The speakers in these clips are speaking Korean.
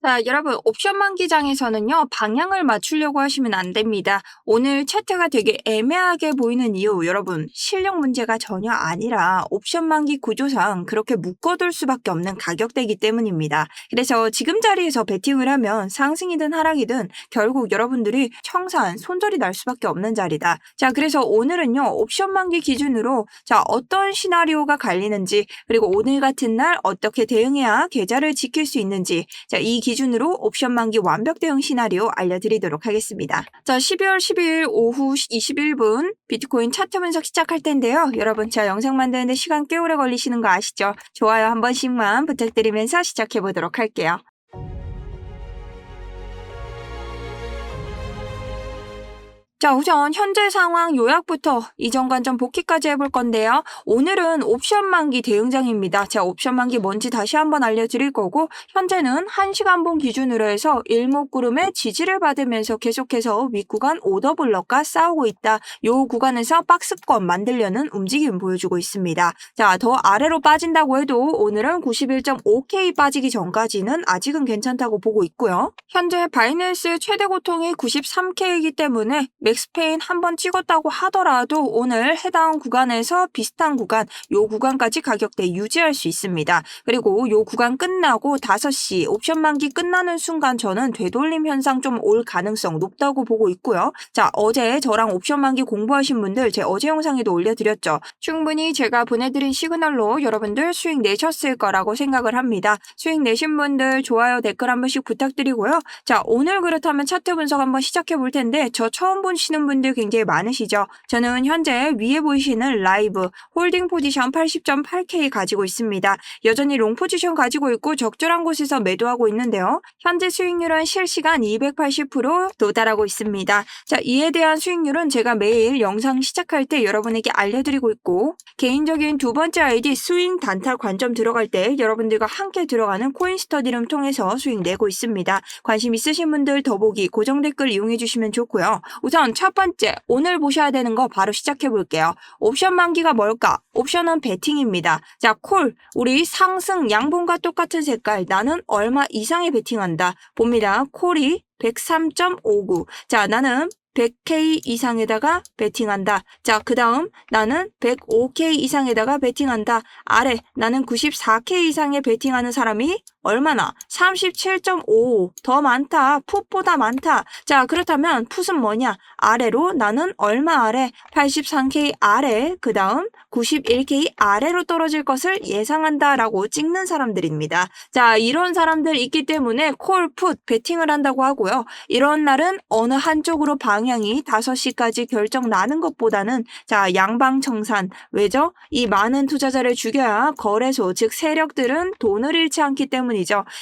자, 여러분, 옵션 만기장에서는요, 방향을 맞추려고 하시면 안 됩니다. 오늘 차트가 되게 애매하게 보이는 이유, 여러분, 실력 문제가 전혀 아니라 옵션 만기 구조상 그렇게 묶어둘 수밖에 없는 가격대이기 때문입니다. 그래서 지금 자리에서 베팅을 하면 상승이든 하락이든 결국 여러분들이 청산, 손절이 날 수밖에 없는 자리다. 자, 그래서 오늘은요, 옵션 만기 기준으로 자, 어떤 시나리오가 갈리는지, 그리고 오늘 같은 날 어떻게 대응해야 계좌를 지킬 수 있는지, 자, 이 기준으로 옵션 만기 완벽 대응 시나리오 알려드리도록 하겠습니다. 자, 12월 12일 오후 21분 비트코인 차트 분석 시작할 텐데요. 여러분, 자, 영상 만드는데 시간 꽤 오래 걸리시는 거 아시죠? 좋아요 한 번씩만 부탁드리면서 시작해 보도록 할게요. 자, 우선 현재 상황 요약부터 이전 관점 복귀까지 해볼 건데요. 오늘은 옵션 만기 대응장입니다. 자, 옵션 만기 뭔지 다시 한번 알려드릴 거고, 현재는 1시간봉 기준으로 해서 일목구름의 지지를 받으면서 계속해서 윗구간 오더블럭과 싸우고 있다. 요 구간에서 박스권 만들려는 움직임 보여주고 있습니다. 자, 더 아래로 빠진다고 해도 오늘은 91.5K 빠지기 전까지는 아직은 괜찮다고 보고 있고요. 현재 바이낸스 최대 고통이 93K이기 때문에 맥스페인 한번 찍었다고 하더라도 오늘 해당 구간에서 비슷한 구간, 요 구간까지 가격대 유지할 수 있습니다. 그리고 요 구간 끝나고 5시 옵션 만기 끝나는 순간 저는 되돌림 현상 좀 올 가능성 높다고 보고 있고요. 자, 어제 저랑 옵션 만기 공부하신 분들 제 어제 영상에도 올려드렸죠. 충분히 제가 보내드린 시그널로 여러분들 수익 내셨을 거라고 생각을 합니다. 수익 내신 분들 좋아요, 댓글 한 번씩 부탁드리고요. 자, 오늘 그렇다면 차트 분석 한번 시작해 볼 텐데 저 처음 보시는 분들 굉장히 많으시죠? 저는 현재 위에 보이시는 라이브 홀딩 포지션 80.8K 가지고 있습니다. 여전히 롱 포지션 가지고 있고 적절한 곳에서 매도하고 있는데요. 현재 수익률은 실시간 280% 도달하고 있습니다. 자, 이에 대한 수익률은 제가 매일 영상 시작할 때 여러분에게 알려드리고 있고, 개인적인 두 번째 아이디 스윙 단타 관점 들어갈 때 여러분들과 함께 들어가는 코인스터디를 통해서 수익 내고 있습니다. 관심 있으신 분들 더보기 고정 댓글 이용해 주시면 좋고요. 우선 첫 번째, 오늘 보셔야 되는 거 바로 시작해 볼게요. 옵션 만기가 뭘까? 옵션은 베팅입니다. 자, 콜, 우리 상승 양봉과 똑같은 색깔, 나는 얼마 이상의 베팅한다. 봅니다. 콜이 103.59. 자, 나는 100K 이상에다가 베팅한다. 자, 그 다음 나는 105K 이상에다가 베팅한다. 아래 나는 94K 이상에 베팅하는 사람이 얼마나? 37.5. 더 많다. 풋보다 많다. 자, 그렇다면 풋은 뭐냐? 아래로 나는 얼마 아래? 83K 아래, 그 다음 91K 아래로 떨어질 것을 예상한다 라고 찍는 사람들입니다. 자, 이런 사람들 있기 때문에 콜, 풋, 베팅을 한다고 하고요. 이런 날은 어느 한쪽으로 방향이 5시까지 결정 나는 것보다는 자, 양방청산. 왜죠? 이 많은 투자자를 죽여야 거래소, 즉 세력들은 돈을 잃지 않기 때문이죠.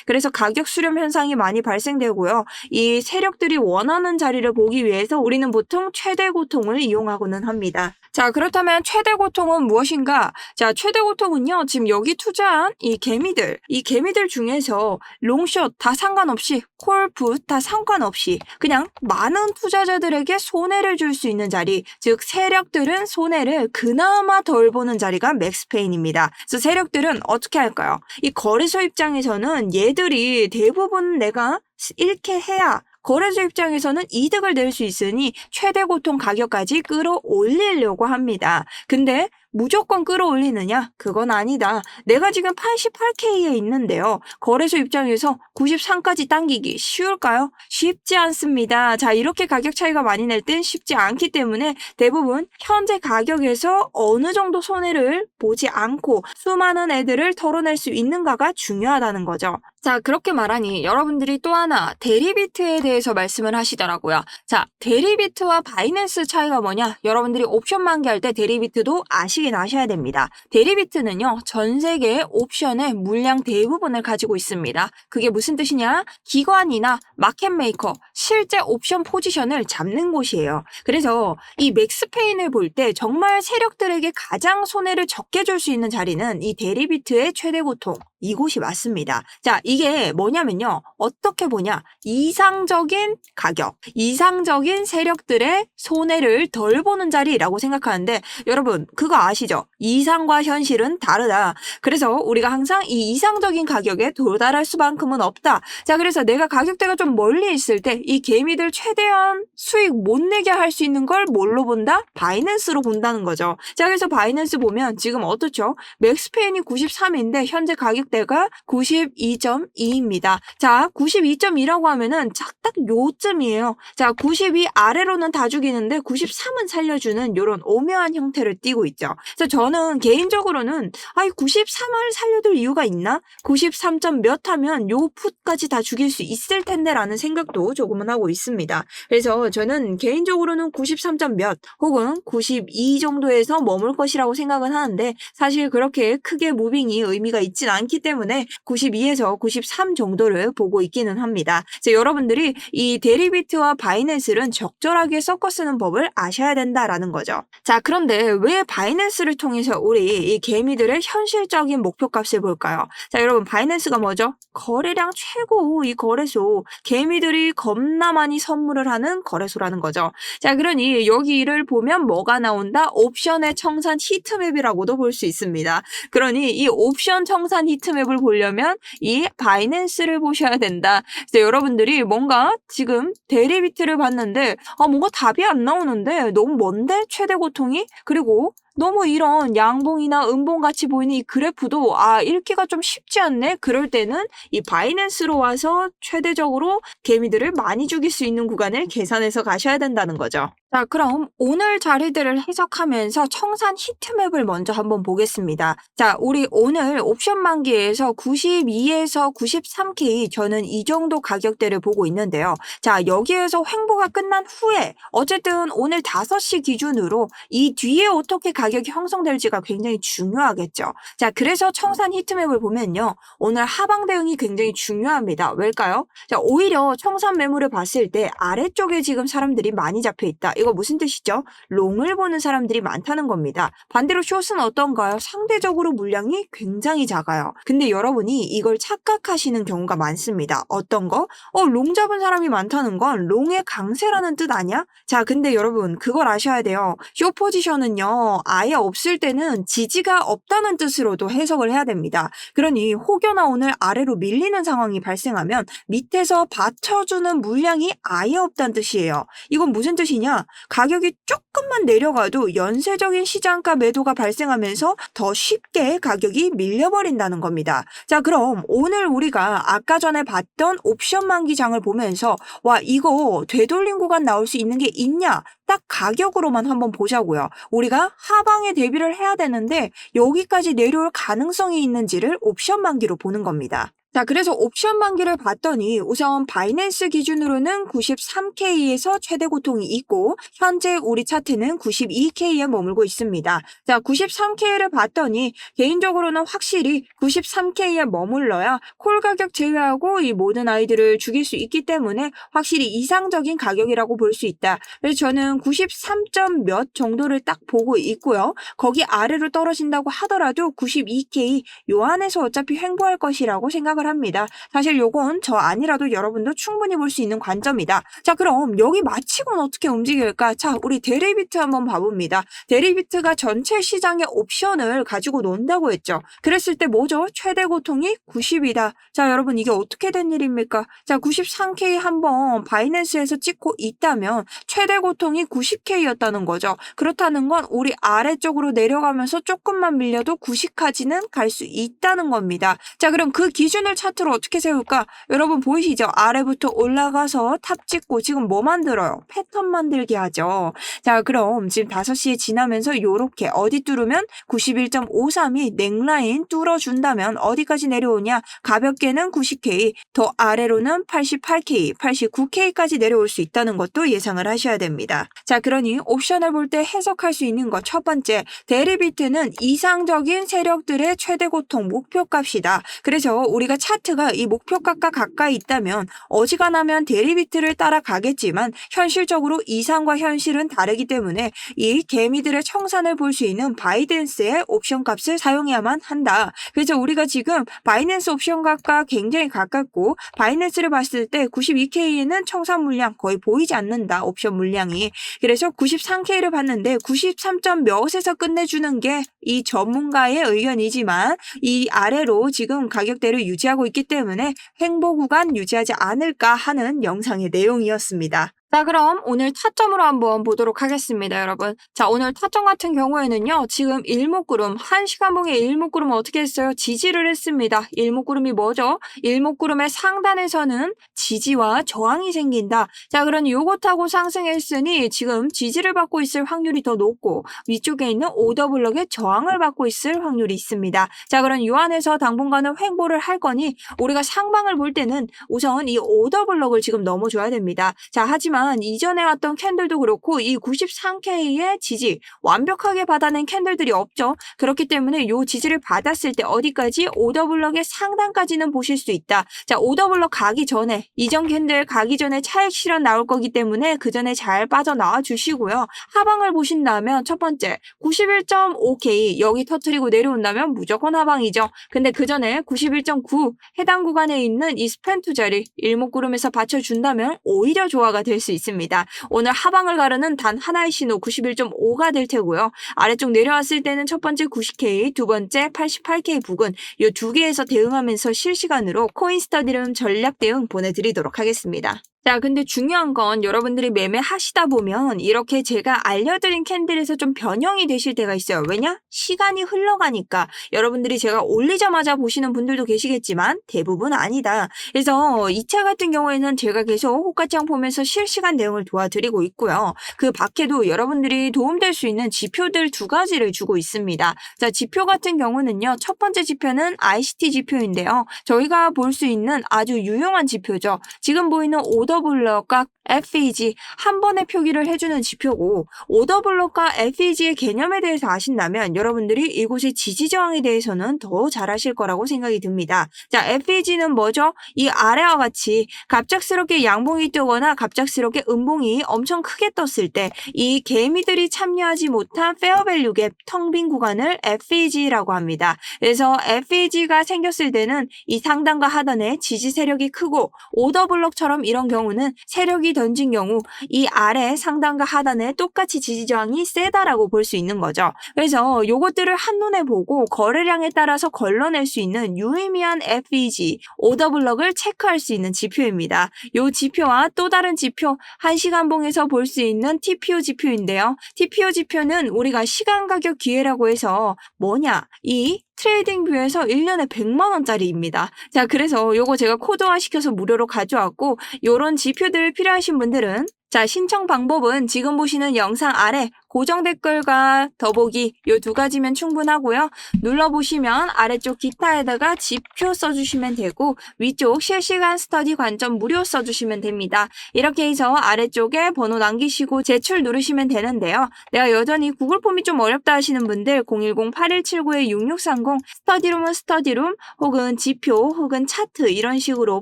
그래서 가격 수렴 현상이 많이 발생되고요. 이 세력들이 원하는 자리를 보기 위해서 우리는 보통 최대 고통을 이용하고는 합니다. 자, 그렇다면 최대 고통은 무엇인가? 자, 최대 고통은요, 지금 여기 투자한 이 개미들 중에서 롱숏 다 상관없이, 콜풋 다 상관없이 그냥 많은 투자자들에게 손해를 줄 수 있는 자리, 즉 세력들은 손해를 그나마 덜 보는 자리가 맥스페인입니다. 그래서 세력들은 어떻게 할까요? 이 거래소 입장에서는 얘들이 대부분 내가 잃게 해야 거래소 입장에서는 이득을 낼 수 있으니 최대 고통 가격까지 끌어올리려고 합니다. 근데 무조건 끌어올리느냐? 그건 아니다. 내가 지금 88K에 있는데요. 거래소 입장에서 93까지 당기기 쉬울까요? 쉽지 않습니다. 자, 이렇게 가격 차이가 많이 날 땐 쉽지 않기 때문에 대부분 현재 가격에서 어느 정도 손해를 보지 않고 수많은 애들을 털어낼 수 있는가가 중요하다는 거죠. 자, 그렇게 말하니 여러분들이 또 하나 데리비트에 대해서 말씀을 하시더라고요. 자, 데리비트와 바이낸스 차이가 뭐냐? 여러분들이 옵션 만기할 때 데리비트도 아셔야 됩니다. 데리비트는요, 전 세계 옵션의 물량 대부분을 가지고 있습니다. 그게 무슨 뜻이냐? 기관이나 마켓메이커, 실제 옵션 포지션을 잡는 곳이에요. 그래서 이 맥스페인을 볼 때 정말 세력들에게 가장 손해를 적게 줄 수 있는 자리는 이 데리비트의 최대 고통, 이곳이 맞습니다. 자, 이게 뭐냐면요. 어떻게 보냐. 이상적인 가격, 이상적인 세력들의 손해를 덜 보는 자리라고 생각하는데 여러분 그거 아시죠? 이상과 현실은 다르다. 그래서 우리가 항상 이 이상적인 가격에 도달할 수만큼은 없다. 자, 그래서 내가 가격대가 좀 멀리 있을 때 이 개미들 최대한 수익 못 내게 할 수 있는 걸 뭘로 본다? 바이낸스로 본다는 거죠. 자, 그래서 바이낸스 보면 지금 어떻죠? 맥스페인이 93인데 현재 가격대가 92.2입니다. 자, 92.2라고 하면은 딱 요쯤이에요. 자, 92 아래로는 다 죽이는데 93은 살려주는 이런 오묘한 형태를 띠고 있죠. 그래서 저는 개인적으로는 93을 살려둘 이유가 있나? 93점 몇 하면 요 풋까지 다 죽일 수 있을 텐데 라는 생각도 조금은 하고 있습니다. 그래서 저는 개인적으로는 93점 몇 혹은 92 정도에서 머물 것이라고 생각은 하는데 사실 그렇게 크게 무빙이 의미가 있진 않기 때문에 92에서 93 정도를 보고 있기는 합니다. 여러분들이 이 데리비트와 바이낸스는 적절하게 섞어 쓰는 법을 아셔야 된다라는 거죠. 자, 그런데 왜 바이낸스를 통해서 우리 이 개미들의 현실적인 목표값을 볼까요? 자, 여러분 바이낸스가 뭐죠? 거래량 최고 이 거래소, 개미들이 겁나 많이 선물을 하는 거래소라는 거죠. 자, 그러니 여기를 보면 뭐가 나온다? 옵션의 청산 히트맵이라고도 볼 수 있습니다. 그러니 이 옵션 청산 히트맵을 보려면 이 바이낸스를 보셔야 된다. 그래서 여러분들이 뭔가 지금 데리비트를 봤는데 뭔가 답이 안 나오는데 너무 먼데 최대 고통이? 그리고 너무 이런 양봉이나 음봉 같이 보이는 이 그래프도 읽기가 좀 쉽지 않네? 그럴 때는 이 바이낸스로 와서 최대적으로 개미들을 많이 죽일 수 있는 구간을 계산해서 가셔야 된다는 거죠. 자, 그럼 오늘 자리들을 해석하면서 청산 히트맵을 먼저 한번 보겠습니다. 자, 우리 오늘 옵션 만기에서 92에서 93K 저는 이 정도 가격대를 보고 있는데요. 자, 여기에서 횡보가 끝난 후에 어쨌든 오늘 5시 기준으로 이 뒤에 어떻게 가격이 형성될지가 굉장히 중요하겠죠. 자, 그래서 청산 히트맵을 보면요. 오늘 하방 대응이 굉장히 중요합니다. 왜일까요? 자, 오히려 청산 매물을 봤을 때 아래쪽에 지금 사람들이 많이 잡혀 있다. 이거 무슨 뜻이죠? 롱을 보는 사람들이 많다는 겁니다. 반대로 숏은 어떤가요? 상대적으로 물량이 굉장히 작아요. 근데 여러분이 이걸 착각하시는 경우가 많습니다. 어떤 거? 롱 잡은 사람이 많다는 건 롱의 강세라는 뜻 아니야? 자, 근데 여러분 그걸 아셔야 돼요. 숏 포지션은요. 아예 없을 때는 지지가 없다는 뜻으로도 해석을 해야 됩니다. 그러니 혹여나 오늘 아래로 밀리는 상황이 발생하면 밑에서 받쳐주는 물량이 아예 없다는 뜻이에요. 이건 무슨 뜻이냐? 가격이 조금만 내려가도 연쇄적인 시장가 매도가 발생하면서 더 쉽게 가격이 밀려버린다는 겁니다. 자, 그럼 오늘 우리가 아까 전에 봤던 옵션 만기장을 보면서 이거 되돌림 구간 나올 수 있는 게 있냐? 딱 가격으로만 한번 보자고요. 우리가 하방에 대비를 해야 되는데 여기까지 내려올 가능성이 있는지를 옵션 만기로 보는 겁니다. 자, 그래서 옵션 만기를 봤더니 우선 바이낸스 기준으로는 93K에서 최대 고통이 있고 현재 우리 차트는 92K에 머물고 있습니다. 자, 93K를 봤더니 개인적으로는 확실히 93K에 머물러야 콜 가격 제외하고 이 모든 아이들을 죽일 수 있기 때문에 확실히 이상적인 가격이라고 볼 수 있다. 그래서 저는 93점 몇 정도를 딱 보고 있고요. 거기 아래로 떨어진다고 하더라도 92K 요 안에서 어차피 횡보할 것이라고 생각을 합니다. 사실 요건 저 아니라도 여러분도 충분히 볼 수 있는 관점이다. 자, 그럼 여기 마치고는 어떻게 움직일까? 자, 우리 데리비트 한번 봐봅니다. 데리비트가 전체 시장의 옵션을 가지고 논다고 했죠. 그랬을 때 뭐죠? 최대 고통이 90이다. 자, 여러분 이게 어떻게 된 일입니까? 자, 93K 한번 바이낸스에서 찍고 있다면 최대 고통이 90K였다는 거죠. 그렇다는 건 우리 아래쪽으로 내려가면서 조금만 밀려도 90까지는 갈 수 있다는 겁니다. 자, 그럼 그 기준을 차트로 어떻게 세울까? 여러분 보이시죠? 아래부터 올라가서 탑 찍고 지금 뭐 만들어요? 패턴 만들기 하죠. 자, 그럼 지금 5시에 지나면서 요렇게 어디 뚫으면 91.53이 넥라인 뚫어준다면 어디까지 내려오냐? 가볍게는 90K, 더 아래로는 88K, 89K까지 내려올 수 있다는 것도 예상을 하셔야 됩니다. 자, 그러니 옵션을 볼 때 해석할 수 있는 것 첫 번째, 데리비트는 이상적인 세력들의 최대 고통 목표값이다. 그래서 우리가 차트가 이 목표가가 가까이 있다면 어지간하면 데리비트를 따라가겠지만 현실적으로 이상과 현실은 다르기 때문에 이 개미들의 청산을 볼 수 있는 바이낸스의 옵션 값을 사용해야만 한다. 그래서 우리가 지금 바이낸스 옵션 값과 굉장히 가깝고 바이낸스를 봤을 때 92K에는 청산 물량 거의 보이지 않는다. 옵션 물량이. 그래서 93K를 봤는데 93점 몇에서 끝내주는 게 이 전문가의 의견이지만 이 아래로 지금 가격대를 유지하고 있기 때문에 횡보 구간 유지하지 않을까 하는 영상의 내용이었습니다. 자, 그럼 오늘 타점으로 한번 보도록 하겠습니다, 여러분. 자, 오늘 타점 같은 경우에는요, 지금 일목구름, 1시간봉의 일목구름은 어떻게 했어요? 지지를 했습니다. 일목구름이 뭐죠? 일목구름의 상단에서는 지지와 저항이 생긴다. 자, 그럼 요거 타고 상승했으니 지금 지지를 받고 있을 확률이 더 높고 위쪽에 있는 오더블럭의 저항을 받고 있을 확률이 있습니다. 자, 그럼 요 안에서 당분간은 횡보를 할 거니 우리가 상방을 볼 때는 우선 이 오더블럭을 지금 넘어줘야 됩니다. 자, 하지만 이전에 왔던 캔들도 그렇고 이 93K의 지지 완벽하게 받아낸 캔들들이 없죠. 그렇기 때문에 요 지지를 받았을 때 어디까지? 오더블럭의 상단까지는 보실 수 있다. 자, 오더블럭 가기 전에 이전 캔들 가기 전에 차익 실현 나올 거기 때문에 그 전에 잘 빠져나와 주시고요. 하방을 보신다면 첫 번째 91.5K 여기 터트리고 내려온다면 무조건 하방이죠. 근데 그 전에 91.9 해당 구간에 있는 이 스팬 투자를 일목구름에서 받쳐준다면 오히려 조화가 될 수 있습니다. 오늘 하방을 가르는 단 하나의 신호 91.5가 될 테고요. 아래쪽 내려왔을 때는 첫 번째 90K, 두 번째 88K 부근 이 두 개에서 대응하면서 실시간으로 코인스터디룸 전략 대응 보내드리도록 하겠습니다. 자, 근데 중요한 건 여러분들이 매매하시다 보면 이렇게 제가 알려드린 캔들에서 좀 변형이 되실 때가 있어요. 왜냐? 시간이 흘러가니까 여러분들이 제가 올리자마자 보시는 분들도 계시겠지만 대부분 아니다. 그래서 이 차 같은 경우에는 제가 계속 호가창 보면서 실시간 대응을 도와드리고 있고요. 그 밖에도 여러분들이 도움될 수 있는 지표들 두 가지를 주고 있습니다. 자, 지표 같은 경우는요. 첫 번째 지표는 ICT 지표인데요. 저희가 볼 수 있는 아주 유용한 지표죠. 지금 보이는 오더블럭과 FEG 한 번에 표기를 해주는 지표고 오더블럭과 FEG의 개념에 대해서 아신다면 여러분들이 이곳의 지지저항에 대해서는 더 잘 아실 거라고 생각이 듭니다. 자, FEG는 뭐죠? 이 아래와 같이 갑작스럽게 양봉이 뜨거나 갑작스럽게 음봉이 엄청 크게 떴을 때 이 개미들이 참여하지 못한 페어밸류 갭 텅 빈 구간을 FEG라고 합니다. 그래서 FEG가 생겼을 때는 이 상단과 하단에 지지 세력이 크고 오더블럭처럼 이런 경우는 세력이 던진 경우 이 아래 상단과 하단에 똑같이 지지저항이 세다라고 볼 수 있는 거죠. 그래서 요것들을 한눈에 보고 거래량에 따라서 걸러낼 수 있는 유의미한 FEG, 오더블럭을 체크할 수 있는 지표입니다. 요 지표와 또 다른 지표, 1시간봉에서 볼 수 있는 TPO 지표인데요. TPO 지표는 우리가 시간 가격 기회라고 해서 뭐냐? 이 트레이딩 뷰에서 1년에 100만 원짜리입니다. 자, 그래서 요거 제가 코드화 시켜서 무료로 가져왔고 요런 지표들 필요하신 분들은 자, 신청 방법은 지금 보시는 영상 아래 고정 댓글과 더보기 요 두 가지면 충분하고요. 눌러보시면 아래쪽 기타에다가 지표 써주시면 되고 위쪽 실시간 스터디 관점 무료 써주시면 됩니다. 이렇게 해서 아래쪽에 번호 남기시고 제출 누르시면 되는데요. 내가 여전히 구글 폼이 좀 어렵다 하시는 분들 010-8179-6630 스터디룸은 스터디룸 혹은 지표 혹은 차트 이런 식으로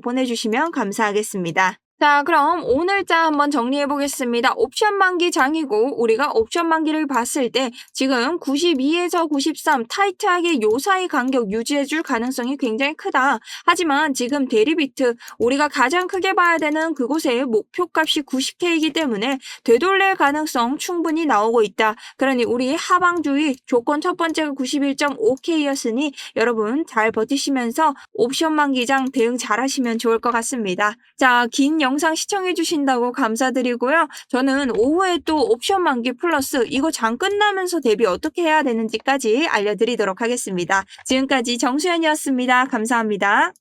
보내주시면 감사하겠습니다. 자, 그럼 오늘자 한번 정리해 보겠습니다. 옵션 만기 장이고 우리가 옵션 만기를 봤을 때 지금 92에서 93 타이트하게 요 사이 간격 유지해 줄 가능성이 굉장히 크다. 하지만 지금 데리비트 우리가 가장 크게 봐야 되는 그곳의 목표값이 90K이기 때문에 되돌릴 가능성 충분히 나오고 있다. 그러니 우리 하방주의 조건 첫 번째가 91.5K였으니 여러분 잘 버티시면서 옵션 만기장 대응 잘 하시면 좋을 것 같습니다. 자, 긴 영상 시청해 주신다고 감사드리고요. 저는 오후에 또 옵션 만기 플러스 이거 장 끝나면서 대비 어떻게 해야 되는지까지 알려드리도록 하겠습니다. 지금까지 정수연이었습니다. 감사합니다.